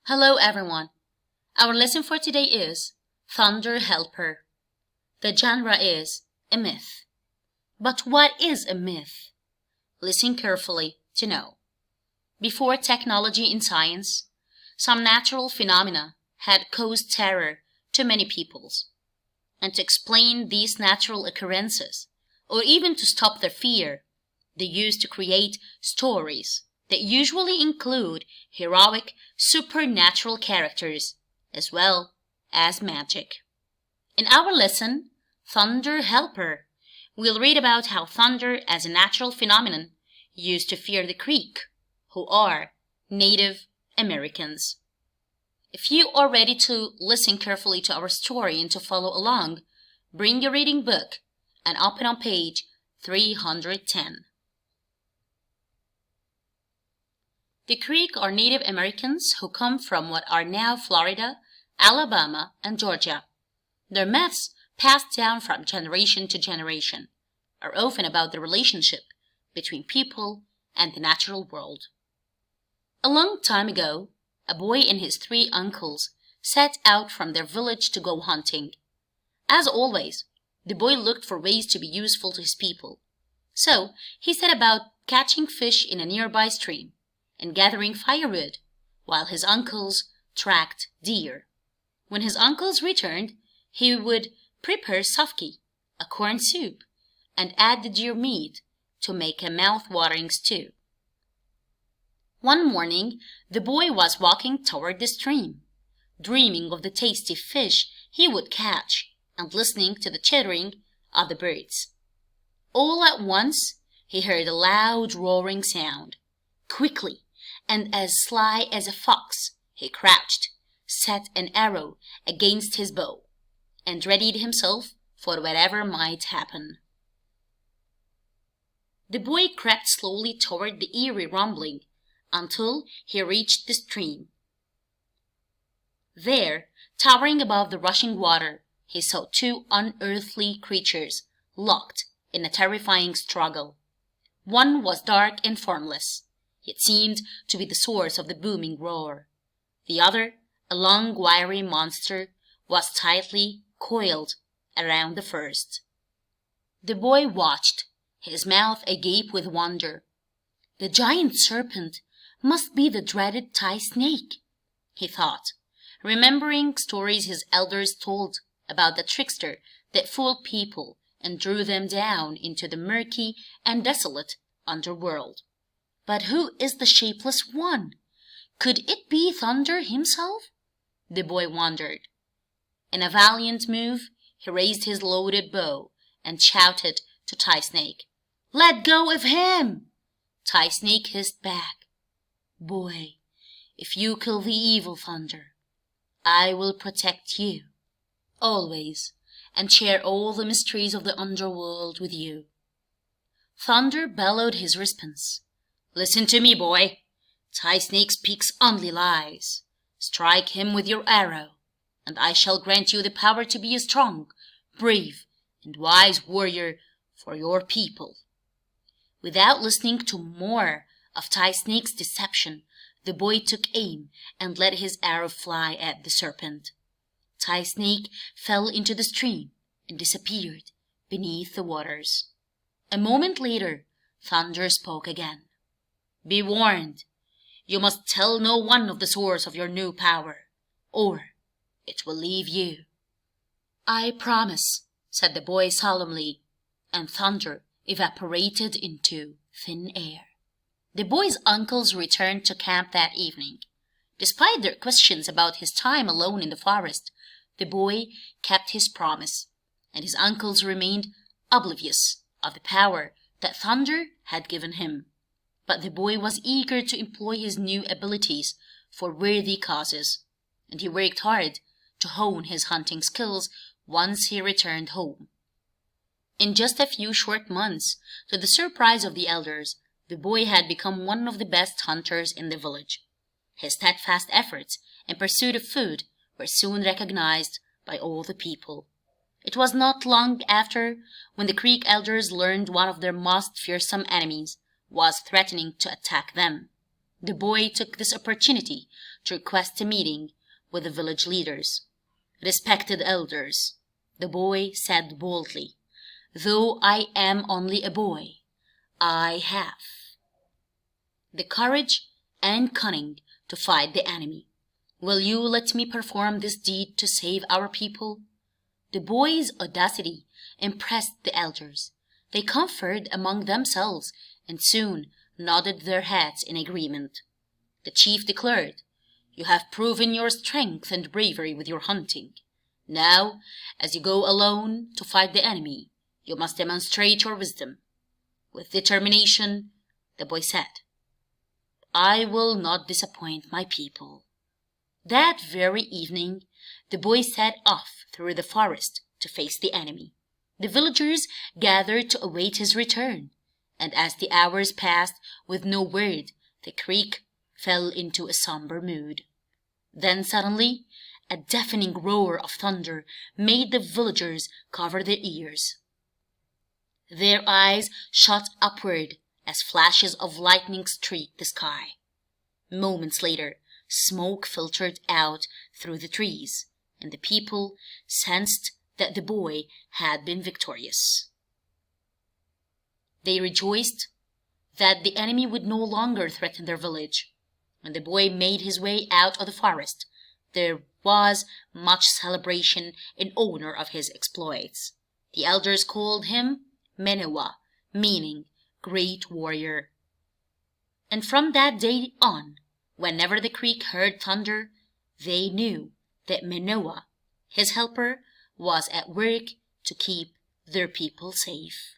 Hello everyone. Our lesson for today is Thunder Helper. The genre is a myth. But what is a myth? Listen carefully to know. Before technology and science, some natural phenomena had caused terror to many peoples. And to explain these natural occurrences, or even to stop their fear, they used to create stories that usually include heroic, supernatural characters, as well as magic. In our lesson, Thunder Helper, we'll read about how thunder as a natural phenomenon used to fear the Creek, who are Native Americans. If you are ready to listen carefully to our story and to follow along, bring your reading book and open on page 310. The Creek are Native Americans who come from what are now Florida, Alabama, and Georgia. Their myths, passed down from generation to generation, are often about the relationship between people and the natural world. A long time ago, a boy and his 3 uncles set out from their village to go hunting. As always, the boy looked for ways to be useful to his people. So he set about catching fish in a nearby stream and gathering firewood, while his uncles tracked deer. When his uncles returned, he would prepare sofki, a corn soup, and add the deer meat to make a mouth-watering stew. One morning, the boy was walking toward the stream, dreaming of the tasty fish he would catch and listening to the chittering of the birds. All at once, he heard a loud roaring sound. Quickly, and as sly as a fox, he crouched, set an arrow against his bow, and readied himself for whatever might happen. The boy crept slowly toward the eerie rumbling until he reached the stream. There, towering above the rushing water, he saw 2 unearthly creatures locked in a terrifying struggle. One was dark and formless. It seemed to be the source of the booming roar. The other, a long, wiry monster, was tightly coiled around the first. The boy watched, his mouth agape with wonder. The giant serpent must be the dreaded Thai snake, he thought, remembering stories his elders told about the trickster that fooled people and drew them down into the murky and desolate underworld. But who is the shapeless one? Could it be Thunder himself? The boy wondered. In a valiant move, he raised his loaded bow and shouted to Thai Snake, "Let go of him!" Thai Snake hissed back, "Boy, if you kill the evil Thunder, I will protect you, always, and share all the mysteries of the underworld with you." Thunder bellowed his response. "Listen to me, boy. Thai Snake speaks only lies. Strike him with your arrow, and I shall grant you the power to be a strong, brave, and wise warrior for your people." Without listening to more of Thai Snake's deception, the boy took aim and let his arrow fly at the serpent. Thai Snake fell into the stream and disappeared beneath the waters. A moment later, Thunder spoke again. "Be warned. You must tell no one of the source of your new power, or it will leave you." "I promise," said the boy solemnly, and Thunder evaporated into thin air. The boy's uncles returned to camp that evening. Despite their questions about his time alone in the forest, the boy kept his promise, and his uncles remained oblivious of the power that Thunder had given him. But the boy was eager to employ his new abilities for worthy causes, and he worked hard to hone his hunting skills once he returned home. In just a few short months, to the surprise of the elders, the boy had become one of the best hunters in the village. His steadfast efforts in pursuit of food were soon recognized by all the people. It was not long after when the Creek elders learned one of their most fearsome enemies was threatening to attack them. The boy took this opportunity to request a meeting with the village leaders. "Respected elders," the boy said boldly, "though I am only a boy, I have the courage and cunning to fight the enemy. Will you let me perform this deed to save our people?" The boy's audacity impressed the elders. They conferred among themselves and soon nodded their heads in agreement. The chief declared, "You have proven your strength and bravery with your hunting. Now, as you go alone to fight the enemy, you must demonstrate your wisdom." With determination, the boy said, "I will not disappoint my people." That very evening, the boy set off through the forest to face the enemy. The villagers gathered to await his return, and as the hours passed with no word, the creek fell into a somber mood. Then suddenly, a deafening roar of thunder made the villagers cover their ears. Their eyes shot upward as flashes of lightning streaked the sky. Moments later, smoke filtered out through the trees, and the people sensed that the boy had been victorious. They rejoiced that the enemy would no longer threaten their village. When the boy made his way out of the forest, there was much celebration in honor of his exploits. The elders called him Manewa, meaning great warrior. And from that day on, whenever the creek heard thunder, they knew that Manewa, his helper, was at work to keep their people safe.